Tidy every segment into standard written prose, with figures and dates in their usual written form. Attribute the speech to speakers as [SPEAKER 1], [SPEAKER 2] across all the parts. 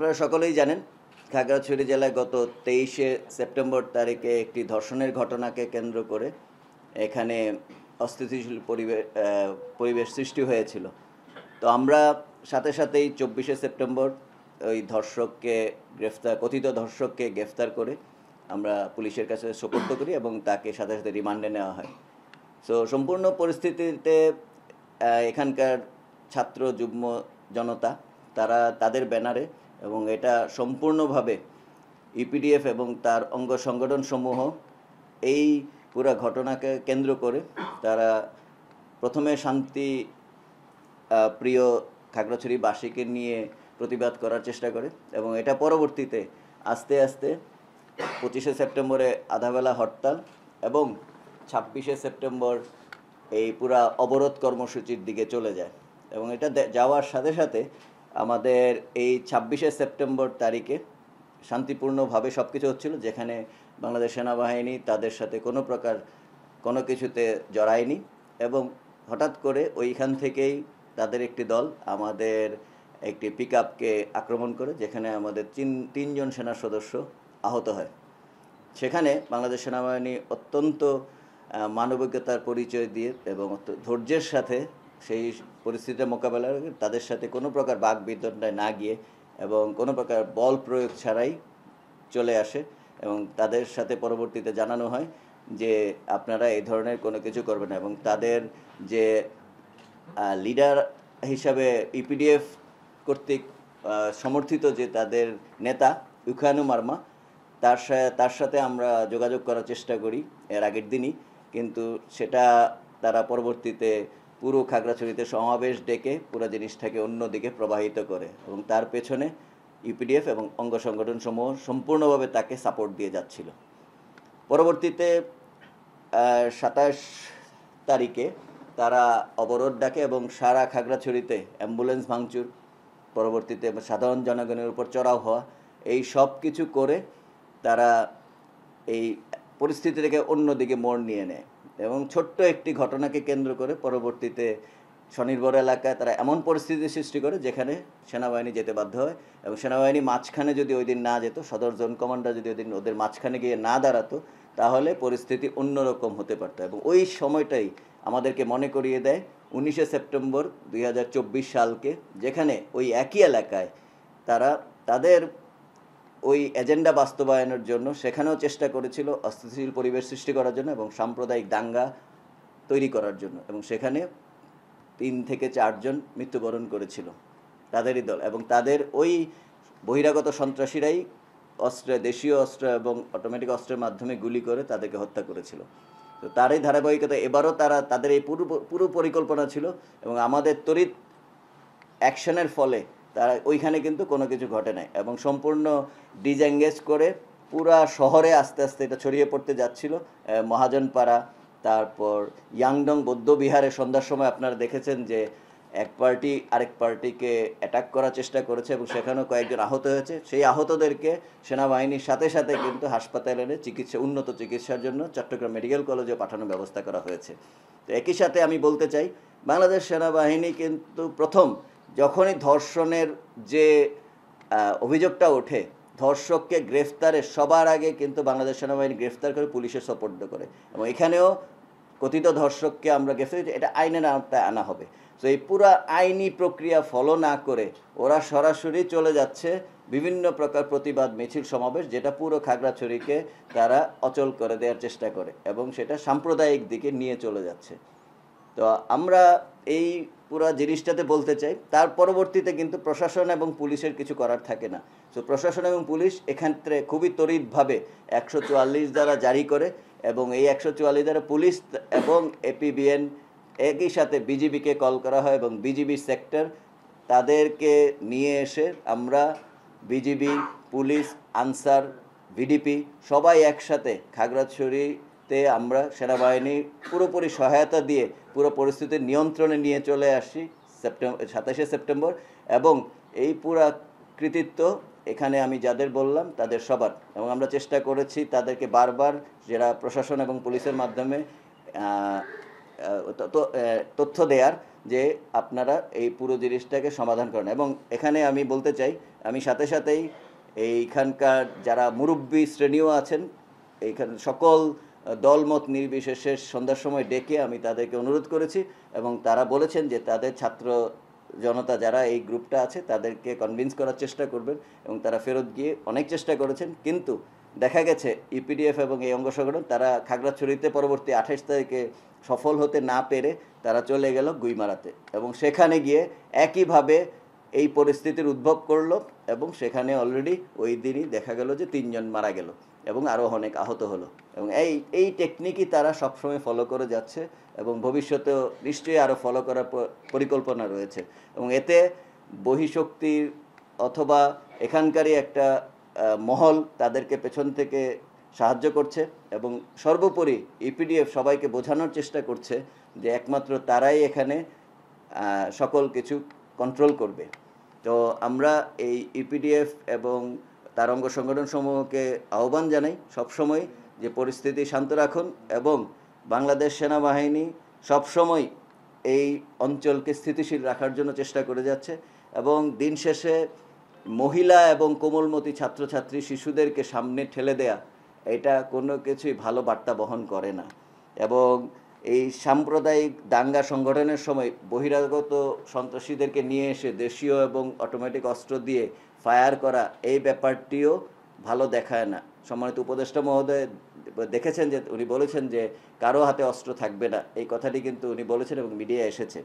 [SPEAKER 1] আপনারা সকলেই জানেন খাগড়াছড়ি জেলায় গত 23শে সেপ্টেম্বর তারিখে একটি ধর্ষণের ঘটনাকে কেন্দ্র করে এখানে অস্থিতিশীল পরিবেশ সৃষ্টি হয়েছিল। তো আমরা সাথে সাথেই 24শে সেপ্টেম্বর ওই কথিত ধর্ষককে গ্রেফতার করে আমরা পুলিশের কাছে সোপর্দ করি এবং তাকে সাথে সাথে রিমান্ডে নেওয়া হয়। সো সম্পূর্ণ পরিস্থিতিতে এখানকার ছাত্র যুগ্ম জনতা তারা তাদের ব্যানারে এবং এটা সম্পূর্ণভাবে ইপিডিএফ এবং তার অঙ্গ সংগঠনসমূহ এই পুরো ঘটনাকে কেন্দ্র করে তারা প্রথমে শান্তি প্রিয় খাগড়াছড়িবাসীকে নিয়ে প্রতিবাদ করার চেষ্টা করে এবং এটা পরবর্তীতে আস্তে আস্তে 25শে সেপ্টেম্বরে আধাবেলা হরতাল এবং 26শে সেপ্টেম্বর এই পুরা অবরোধ কর্মসূচির দিকে চলে যায় এবং এটা যাওয়ার সাথে সাথে আমাদের এই 26শে সেপ্টেম্বর তারিখে শান্তিপূর্ণভাবে সব কিছু হচ্ছিল, যেখানে বাংলাদেশ সেনাবাহিনী তাদের সাথে কোনো কিছুতে জড়ায়নি এবং হঠাৎ করে ওইখান থেকেই তাদের একটি দল আমাদের একটি পিকআপকে আক্রমণ করে, যেখানে আমাদের তিনজন সেনা সদস্য আহত হয়। সেখানে বাংলাদেশ সেনাবাহিনী অত্যন্ত মানবিকতার পরিচয় দিয়ে এবং ধৈর্যের সাথে সেই পরিস্থিতির মোকাবেলা করে তাদের সাথে কোনো প্রকার বাকবিতণ্ডায় না গিয়ে এবং কোনো প্রকার বল প্রয়োগ ছাড়াই চলে আসে এবং তাদের সাথে পরবর্তীতে জানানো হয় যে আপনারা এই ধরনের কোনো কিছু করবেন না এবং তাদের যে লিডার হিসাবে ইপিডিএফ কর্তৃক সমর্থিত যে তাদের নেতা ইউখানু মার্মা, তার সাথে আমরা যোগাযোগ করার চেষ্টা করি এর আগের দিনই, কিন্তু সেটা তারা পরবর্তীতে পুরো খাগড়াছড়িতে সমাবেশ ডেকে পুরো জিনিসটাকে অন্যদিকে প্রবাহিত করে এবং তার পেছনে ইপিডিএফ এবং অঙ্গ সংগঠনসমূহ সম্পূর্ণভাবে তাকে সাপোর্ট দিয়ে যাচ্ছিল। পরবর্তীতে 27 তারিখে তারা অবরোধ ডাকে এবং সারা খাগড়াছড়িতে অ্যাম্বুলেন্স ভাঙচুর, পরবর্তীতে সাধারণ জনগণের উপর চড়াও হওয়া, এই সব কিছু করে তারা এই পরিস্থিতি থেকে অন্যদিকে মোড় নিয়ে নেয় এবং ছোট্ট একটি ঘটনাকে কেন্দ্র করে পরবর্তীতে স্বনির্ভর এলাকায় তারা এমন পরিস্থিতি সৃষ্টি করে যেখানে সেনাবাহিনী যেতে বাধ্য হয় এবং সেনাবাহিনী মাঝখানে যদি ওই দিন না যেত, সদর জোন কমান্ডার যদি ওই দিন ওদের মাঝখানে গিয়ে না দাঁড়াতো, তাহলে পরিস্থিতি অন্যরকম হতে পারত এবং ওই সময়টাই আমাদেরকে মনে করিয়ে দেয় 19শে সেপ্টেম্বর 2024 সালকে, যেখানে ওই একই এলাকায় তারা তাদের ওই এজেন্ডা বাস্তবায়নের জন্য সেখানেও চেষ্টা করেছিল অস্থিতিশীল পরিবেশ সৃষ্টি করার জন্য এবং সাম্প্রদায়িক দাঙ্গা তৈরি করার জন্য এবং সেখানে 3 থেকে 4 জন মৃত্যুবরণ করেছিল তাদেরই দল এবং তাদের ওই বহিরাগত সন্ত্রাসীরাই দেশীয় অস্ত্র এবং অটোমেটিক অস্ত্রের মাধ্যমে গুলি করে তাদেরকে হত্যা করেছিল। তো তারই ধারাবাহিকতা এবারও তাদের এই পুরো পরিকল্পনা ছিল এবং আমাদের তড়িৎ অ্যাকশনের ফলে তারা ওইখানে কিন্তু কোনো কিছু ঘটে নাই এবং সম্পূর্ণ ডিজএঙ্গেজ করে পুরা শহরে আস্তে আস্তে এটা ছড়িয়ে পড়তে যাচ্ছিল। মহাজনপাড়া, তারপর ইয়াংডং বৌদ্ধবিহারে সন্ধ্যার সময় আপনারা দেখেছেন যে এক পার্টি আরেক পার্টিকে অ্যাটাক করার চেষ্টা করেছে এবং সেখানেও কয়েকজন আহত হয়েছে। সেই আহতদেরকে সেনাবাহিনীর সাথে সাথে কিন্তু হাসপাতালে এনে উন্নত চিকিৎসার জন্য চট্টগ্রাম মেডিকেল কলেজে পাঠানোর ব্যবস্থা করা হয়েছে। তো একই সাথে আমি বলতে চাই, বাংলাদেশ সেনাবাহিনী কিন্তু প্রথম যখনই ধর্ষণের যে অভিযোগটা ওঠে, ধর্ষককে গ্রেফতারে সবার আগে কিন্তু বাংলাদেশ সেনাবাহিনী গ্রেফতার করে পুলিশের সোপর্দ করে এবং এখানেও কথিত ধর্ষককে আমরা গ্রেফতার, এটা আইনের আওতায় আনা হবে। তো এই পুরো আইনি প্রক্রিয়া ফলো না করে ওরা সরাসরি চলে যাচ্ছে বিভিন্ন প্রকার প্রতিবাদ মিছিল সমাবেশ, যেটা পুরো খাগড়াছড়িকে তারা অচল করে দেওয়ার চেষ্টা করে এবং সেটা সাম্প্রদায়িক দিকে নিয়ে চলে যাচ্ছে। তো আমরা এই পুরো জিনিসটাতে বলতে চাই, তার পরবর্তীতে কিন্তু প্রশাসন এবং পুলিশের কিছু করার থাকে না। তো প্রশাসন এবং পুলিশ এক্ষেত্রে খুবই তড়িৎভাবে 144 দ্বারা জারি করে এবং এই 144 দ্বারা পুলিশ এবং এপিবিএন একই সাথে বিজিবিকে কল করা হয় এবং বিজিবি সেক্টর তাদেরকে নিয়ে এসে আমরা বিজিবি, পুলিশ, আনসার, ভিডিপি সবাই একসাথে খাগড়াছড়িতে আমরা সেনাবাহিনী পুরোপুরি সহায়তা দিয়ে পুরো পরিস্থিতি নিয়ন্ত্রণে নিয়ে চলে আসি 27শে সেপ্টেম্বর এবং এই পুরা কৃতিত্ব এখানে আমি যাদের বললাম তাদের সবার, এবং আমরা চেষ্টা করেছি তাদেরকে বারবার যারা প্রশাসন এবং পুলিশের মাধ্যমে তথ্য দেওয়ার, যে আপনারা এই পুরো জিনিসটাকে সমাধান করেন। এবং এখানে আমি বলতে চাই, আমি সাথে সাথেই এইখানকার যারা মুরব্বী শ্রেণীও আছেন, এইখানে সকল দলমত নির্বিশেষে সন্ধ্যার সময় ডেকে আমি তাদেরকে অনুরোধ করেছি এবং তারা বলেছেন যে তাদের ছাত্র জনতা যারা এই গ্রুপটা আছে তাদেরকে কনভিন্স করার চেষ্টা করবেন এবং তারা ফেরত গিয়ে অনেক চেষ্টা করেছেন। কিন্তু দেখা গেছে ইপিডিএফ এবং এই অঙ্গ সংগঠন তারা খাগড়াছড়িতে পরবর্তী 28 তারিখে সফল হতে না পেরে তারা চলে গেল গুইমারাতে এবং সেখানে গিয়ে একইভাবে এই পরিস্থিতির উদ্ভব করলো এবং সেখানে অলরেডি ওই দিনই দেখা গেল যে 3 জন মারা গেল এবং আরও অনেক আহত হলো। এবং এই টেকনিকই তারা সবসময় ফলো করে যাচ্ছে এবং ভবিষ্যতেও নিশ্চয়ই আরও ফলো করার পরিকল্পনা রয়েছে। এবং এতে বহিঃশক্তির অথবা এখানকারই একটা মহল তাদেরকে পেছন থেকে সাহায্য করছে এবং সর্বোপরি ইপিডিএফ সবাইকে বোঝানোর চেষ্টা করছে যে একমাত্র তারাই এখানে সকল কিছু কন্ট্রোল করবে। তো আমরা এই ইপিডিএফ এবং তার অঙ্গ সংগঠন সমূহকে আহ্বান জানাই সবসময় যে পরিস্থিতি শান্ত রাখুন এবং বাংলাদেশ সেনাবাহিনী সবসময় এই অঞ্চলকে স্থিতিশীল রাখার জন্য চেষ্টা করে যাচ্ছে এবং দিন শেষে মহিলা এবং কোমলমতি ছাত্রছাত্রী শিশুদেরকে সামনে ঠেলে দেয়া এটা কোনো কিছুই ভালো বার্তা বহন করে না। এবং এই সাম্প্রদায়িক দাঙ্গা সংগঠনের সময় বহিরাগত সন্ত্রাসীদেরকে নিয়ে এসে দেশীয় এবং অটোমেটিক অস্ত্র দিয়ে ফায়ার করা এই ব্যাপারটিও ভালো দেখায় না। সম্মানিত উপদেষ্টা মহোদয় দেখেছেন যে উনি বলেছেন যে কারো হাতে অস্ত্র থাকবে না, এই কথাটি কিন্তু উনি বলেছেন এবং মিডিয়ায় এসেছে।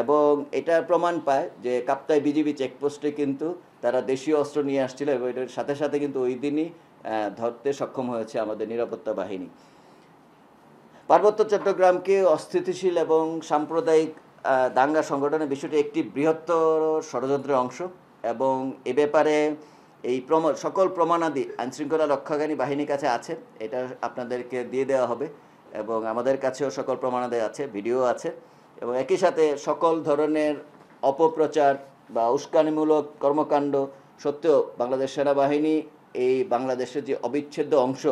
[SPEAKER 1] এবং এটার প্রমাণ পায় যে কাপ্তাই বিজিবি চেকপোস্টে কিন্তু তারা দেশীয় অস্ত্র নিয়ে আসছিল এবং এটার সাথে সাথে কিন্তু ওই দিনই ধরতে সক্ষম হয়েছে আমাদের নিরাপত্তা বাহিনী। পার্বত্য চট্টগ্রামকে অস্থিতিশীল এবং সাম্প্রদায়িক দাঙ্গা সংগঠনের বিষয়টি একটি বৃহত্তর ষড়যন্ত্রের অংশ এবং এ ব্যাপারে এই সকল প্রমাণাদি আইনশৃঙ্খলা রক্ষাকারী বাহিনীর কাছে আছে, এটা আপনাদেরকে দিয়ে দেওয়া হবে এবং আমাদের কাছেও সকল প্রমাণাদি আছে, ভিডিও আছে। এবং একই সাথে সকল ধরনের অপপ্রচার বা উস্কানিমূলক কর্মকাণ্ড সত্ত্বেও বাংলাদেশ সেনাবাহিনী এই বাংলাদেশের যে অবিচ্ছেদ্য অংশ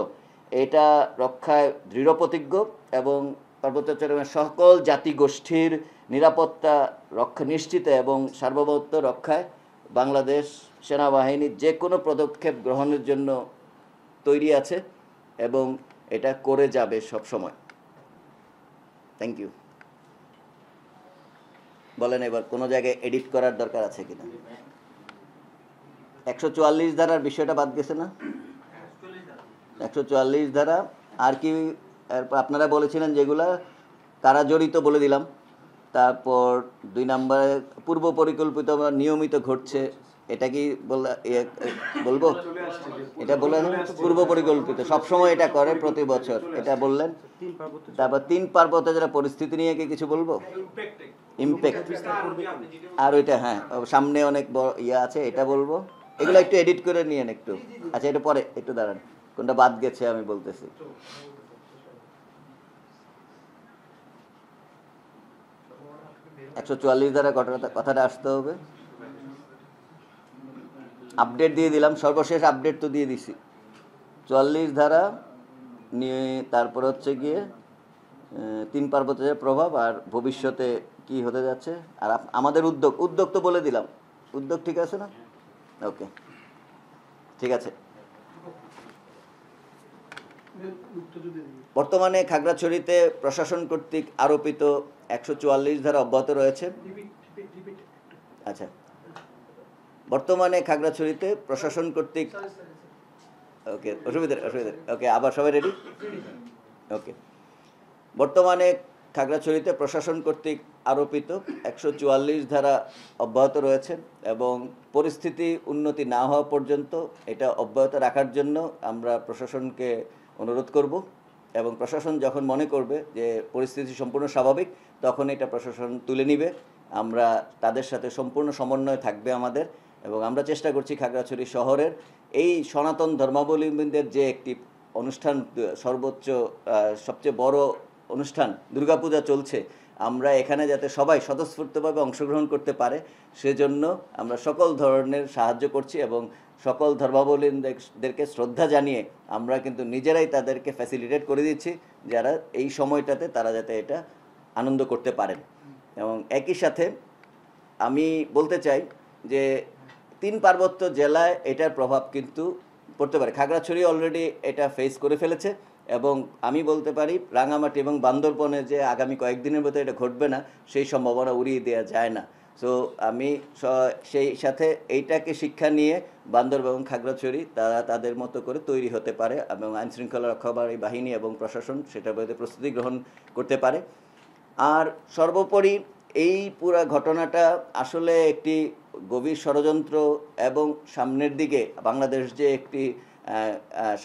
[SPEAKER 1] এটা রক্ষায় দৃঢ়প্রতিজ্ঞ এবং পার্বত্য চট্টগ্রামের সকল জাতিগোষ্ঠীর নিরাপত্তা রক্ষা নিশ্চিত এবং সার্বভৌমত্ব রক্ষায় বাংলাদেশ সেনাবাহিনী যে কোনো পদক্ষেপ গ্রহণের জন্য তৈরি আছে এবং এটা করে যাবে সব সময়। Thank you. বলেন এবার কোনো জায়গায় এডিট করার দরকার আছে কিনা? 144 ধারার বিষয়টা বাদ গেছে না? 144 ধারা আর কি আপনারা বলেছিলেন যেগুলা কারা জড়িত বলে দিলাম। তারপর 2 নম্বরে পূর্ব পরিকল্পিত বা নিয়মিত ঘটছে, এটা কি বলবো? এটা বললেন পূর্ব পরিকল্পিত সবসময় এটা করে প্রতি বছর, এটা বললেন। তারপর 3 পার্বত্য যারা পরিস্থিতি নিয়ে কি কিছু বলবো? ইম্প্যাক্ট আর ওইটা হ্যাঁ সামনে অনেক বড় আছে, এটা বলবো। এগুলো একটু এডিট করে নিয়েন একটু। আচ্ছা এটা পরে একটু দাঁড়ান, কোনটা বাদ গেছে আমি বলতেছি। একশো 144 ধারা কথাটা আসতে হবে। আপডেট দিয়ে দিলাম, সর্বশেষ আপডেট তো দিয়ে দিছি। 44 ধারা নিয়ে তারপর হচ্ছে গিয়ে 3 পার্বত্যের প্রভাব আর ভবিষ্যতে কি হতে যাচ্ছে আর আমাদের উদ্যোগ তো বলে দিলাম। উদ্যোগ ঠিক আছে না? ওকে ঠিক আছে। বর্তমানে খাগড়াছড়িতে প্রশাসন কর্তৃক আরোপিত 144 ধারা অব্যাহত রয়েছে। আচ্ছা, বর্তমানে খাগড়াছড়িতে প্রশাসন কর্তৃক ওকে অসুবিধা ওকে আবার সবাই রেডি? ওকে। বর্তমানে খাগড়াছড়িতে প্রশাসন কর্তৃক আরোপিত 144 ধারা অব্যাহত রয়েছে এবং পরিস্থিতি উন্নতি না হওয়া পর্যন্ত এটা অব্যাহত রাখার জন্য আমরা প্রশাসনকে অনুরোধ করব এবং প্রশাসন যখন মনে করবে যে পরিস্থিতি সম্পূর্ণ স্বাভাবিক তখন এটা প্রশাসন তুলে নিবে। আমরা তাদের সাথে সম্পূর্ণ সমন্বয় থাকবে আমাদের এবং আমরা চেষ্টা করছি খাগড়াছড়ি শহরের এই সনাতন ধর্মাবলম্বীদের যে একটি অনুষ্ঠান সর্বোচ্চ সবচেয়ে বড় অনুষ্ঠান দুর্গাপূজা চলছে, আমরা এখানে যাতে সবাই স্বতঃস্ফূর্তভাবে অংশগ্রহণ করতে পারে সেজন্য আমরা সকল ধরনের সাহায্য করছি এবং সকল ধর্মাবলম্বীদেরকে শ্রদ্ধা জানিয়ে আমরা কিন্তু নিজেরাই তাদেরকে ফ্যাসিলিটেট করে দিচ্ছি যারা এই সময়টাতে তারা যাতে এটা আনন্দ করতে পারেন। এবং একই সাথে আমি বলতে চাই যে 3 পার্বত্য জেলায় এটার প্রভাব কিন্তু পড়তে পারে। খাগড়াছড়ি অলরেডি এটা ফেস করে ফেলেছে এবং আমি বলতে পারি রাঙামাটি এবং বান্দরবনে যে আগামী কয়েকদিনের ভেতরে এটা ঘটবে না, সেই সম্ভাবনা উড়িয়ে দেওয়া যায় না। সো আমি সেই সাথে এইটাকে শিক্ষা নিয়ে বান্দরবান এবং খাগড়াছড়ি তারা তাদের মতো করে তৈরি হতে পারে এবং আইনশৃঙ্খলা রক্ষাকারী বাহিনী এবং প্রশাসন সেটার বিরুদ্ধে প্রস্তুতি গ্রহণ করতে পারে। আর সর্বোপরি এই পুরা ঘটনাটা আসলে একটি গভীর ষড়যন্ত্র এবং সামনের দিকে বাংলাদেশ যে একটি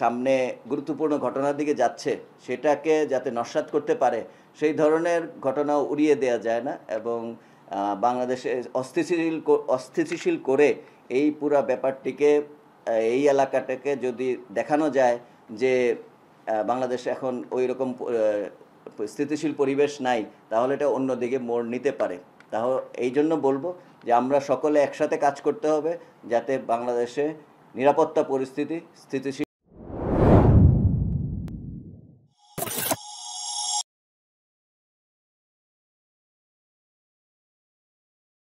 [SPEAKER 1] সামনে গুরুত্বপূর্ণ ঘটনার দিকে যাচ্ছে সেটাকে যাতে নস্যাৎ করতে পারে সেই ধরনের ঘটনা উড়িয়ে দেওয়া যায় না এবং বাংলাদেশে অস্থিতিশীল করে এই পুরা ব্যাপারটিকে এই এলাকাটাকে যদি দেখানো যায় যে বাংলাদেশে এখন ওই রকম স্থিতিশীল পরিবেশ নাই, তাহলে এটা অন্যদিকে মোড় নিতে পারে। তাহলে এই জন্য বলবো যে আমরা সকলে একসাথে কাজ করতে হবে যাতে বাংলাদেশে নিরাপত্তা পরিস্থিতি স্থিতিশীল